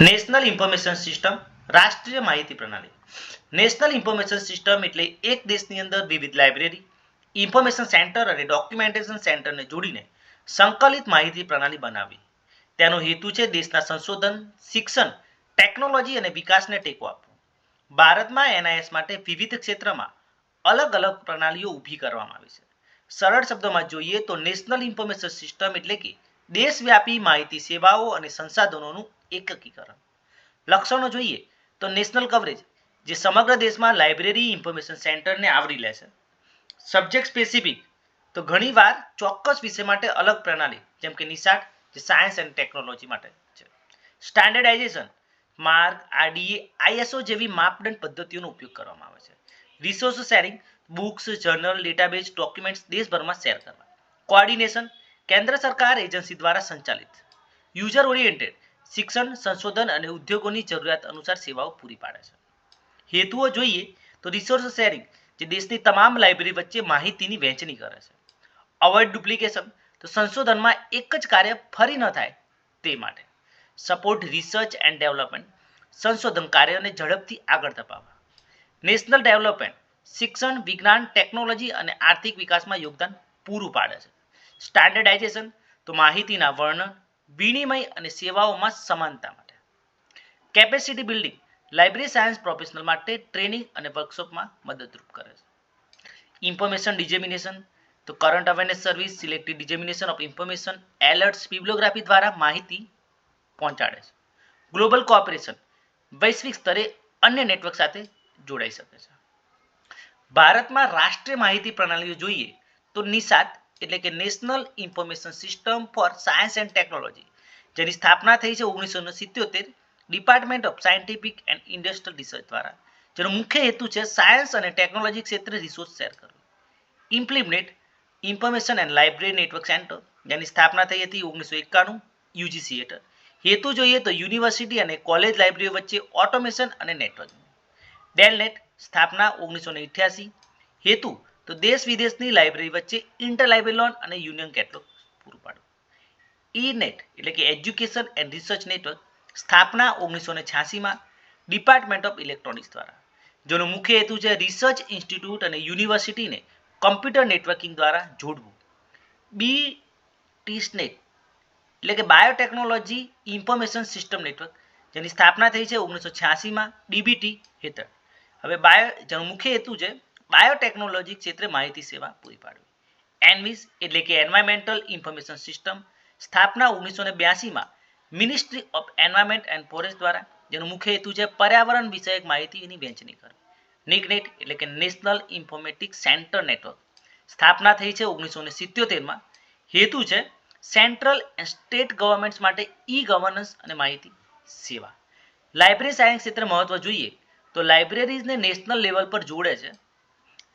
National information system રાષ્ટ્રીય માહિતી પ્રણાલી. નેશનલ ઇન્ફોર્મેશન સિસ્ટમ એટલે એક દેશની અંદર વિવિધ લાઇબ્રેરી, ઇન્ફોર્મેશન સેન્ટર અને ડોક્યુમેન્ટેશન સેન્ટરને જોડીને સંકલિત માહિતી પ્રણાલી બનાવવી. તેનો હેતુ છે દેશના સંશોધન, શિક્ષણ, ટેકનોલોજી અને વિકાસને ટેકો આપવો. ભારતમાં એનઆઈએસ માટે વિવિધ ક્ષેત્રમાં અલગ અલગ પ્રણાલીઓ ઊભી કરવામાં આવી છે. સરળ શબ્દોમાં જોઈએ તો નેશનલ ઇન્ફોર્મેશન સિસ્ટમ એટલે કે દેશવ્યાપી માહિતી સેવાઓ અને સંસાધનોનું એકીકરણ. લક્ષણો જોઈએ તો નેશનલ કવરેજ, જે સમગ્ર દેશમાં લાઇબ્રેરી, ઇન્ફોર્મેશન સેન્ટરને આવરી લે છે. સબ્જેક્ટ સ્પેસિફિક, તો ઘણીવાર ચોક્કસ વિષય માટે અલગ પ્રણાલી, જેમ કે નિશાટ, જે સાયન્સ એન્ડ ટેકનોલોજી માટે છે. સ્ટાન્ડર્ડાઇઝેશન, માર્ક, આરડીએ, આઈએસઓ જેવી માપદંડ પદ્ધતિઓનો ઉપયોગ કરવામાં આવે છે. Resource sharing, books, journal, database, documents દેશભરમાં શેર કરવા. કોઓર્ડિનેશન, કેન્દ્ર સરકાર એજન્સી દ્વારા સંચાલિત. યુઝર ઓરિએન્ટેડ, શિક્ષણ, સંશોધન અને ઉદ્યોગોની જરૂરિયાત અનુસાર સેવાઓ પૂરી પાડે છે. હેતુઓ જોઈએ તો રિસોર્સ શેરિંગ, જે દેશની તમામ લાઇબ્રેરી વચ્ચે માહિતીની વહેંચણી કરે છે. અવોઇડ ડુપ્લિકેશન, તો સંશોધનમાં એક જ કાર્ય ફરી ન થાય તે માટે. સપોર્ટ રિસર્ચ એન્ડ ડેવલપમેન્ટ, સંશોધન કાર્યને ઝડપથી આગળ ધપાવવા. નેશનલ ડેવલપમેન્ટ, શિક્ષણ, વિજ્ઞાન, ટેકનોલોજી અને આર્થિક વિકાસમાં યોગદાન પૂરું પાડે છે. સ્ટાન્ડર્ડાઇઝેશન, તો માહિતીના વર્ણન, વિનિમય અને સેવાઓમાં સમાનતા માટે. Capacity building, library science professional માટે ટ્રેનિંગ અને વર્કશોપમાં મદદરૂપ કરે છે. ઇન્ફોર્મેશન ડિજેમિનેશન, તો current awareness service, selective dissemination of information, alerts, bibliography દ્વારા માહિતી પહોંચાડે છે. ગ્લોબલ કોઓપરેશન, વૈશ્વિક સ્તરે અન્ય નેટવર્ક સાથે જોડાઈ શકે છે. ભારતમાં રાષ્ટ્રીય માહિતી પ્રણાલીઓ જોઈએ તો નિશાત એટલે કે national information system for science and technology, જેની સ્થાપના થઈ છે 1977 department of scientific and industrial research દ્વારા, જેનો મુખ્ય હેતુ છે સાયન્સ અને ટેકનોલોજી ક્ષેત્રે રિસોર્સ શેર કરવું. Implement information and library network centre, જેની સ્થાપના થઈ હતી 1991 યુજીસી હેઠળ. હેતુ જોઈએ તો યુનિવર્સિટી અને કોલેજ લાઇબ્રેરી વચ્ચે ઓટોમેશન અને નેટવર્કિંગ. ડેલનેટ, સ્થાપના 1988. હેતુ તો દેશ વિદેશની લાઇબ્રેરી વચ્ચે ઇન્ટર લાઇબ્રેરી લોન અને યુનિયન કેટલોગ પૂરું પાડવું. ઈ-નેટ એટલે કે એજ્યુકેશન એન્ડ રિસર્ચ નેટવર્ક, સ્થાપના 1986 ડિપાર્ટમેન્ટ ઓફ ઇલેક્ટ્રોનિક્સ દ્વારા, જેનો મુખ્ય હેતુ છે રિસર્ચ ઇન્સ્ટિટ્યૂટ અને યુનિવર્સિટીને કમ્પ્યુટર નેટવર્કિંગ દ્વારા જોડવું. BTSNET એટલે કે બાયોટેકનોલોજી ઇન્ફોર્મેશન સિસ્ટમ નેટવર્ક, જેની સ્થાપના થઈ છે 1986 ડીબીટી હેઠળ. હવે જેનો મુખ્ય હેતુ છે બાયોટેકનોલોજી ક્ષેત્રે માહિતી સેવા પૂરી પાડવી. એનવીસ એટલે કે એન્વાયરમેન્ટલ ઇન્ફોર્મેશન સિસ્ટમ, સ્થાપના 1982 ministry of environment and forest દ્વારા, જેનો મુખ્ય હેતુ છે પર્યાવરણ વિષયક માહિતીની વહેંચણી કરવી. નિકનેટ એટલે કે નેશનલ ઇન્ફોર્મેટિક્સ સેન્ટર નેટવર્ક, સ્થાપના થઈ છે 1977. હેતુ છે સેન્ટ્રલ એન્ડ સ્ટેટ ગવર્મેન્ટ્સ માટે ઈ ગવર્નન્સ અને માહિતી સેવા. લાઇબ્રેરી સાયન્સ ક્ષેત્રે મહત્વ જોઈએ તો લાઇબ્રેરીઝને નેશનલ લેવલ પર જોડે છે.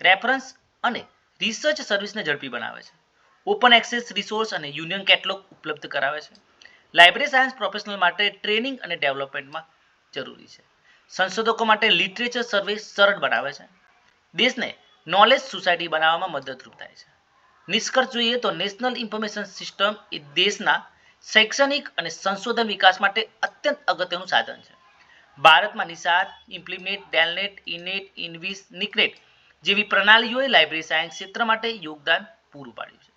રેફરન્સ અને રિસર્ચ સર્વિસને ઝડપી બનાવે છે. ઓપન એક્સેસ રિસોર્સ અને યુનિયન કેટલોગ ઉપલબ્ધ કરાવે છે. લાઇબ્રેરી સાયન્સ પ્રોફેશનલ માટે ટ્રેનિંગ અને ડેવલપમેન્ટમાં જરૂરી છે. સંશોધકો માટે લિટરેચર સર્વે સરળ બનાવે છે. દેશને નોલેજ સોસાયટી બનાવવામાં મદદરૂપ થાય છે. નિષ્કર્ષ જોઈએ તો નેશનલ ઇન્ફોર્મેશન સિસ્ટમ એ દેશના શૈક્ષણિક અને સંશોધન વિકાસ માટે અત્યંત અગત્યનું સાધન છે. ભારતમાં નિશાત, ઇમ્પ્લિમેન્ટ, ડેલનેટ, ઇનેટ, ઇનવિસ, નિકનેટ જેવી પ્રણાલીઓએ લાઇબ્રેરી સાયન્સ ક્ષેત્ર માટે યોગદાન પૂરું પાડ્યું છે.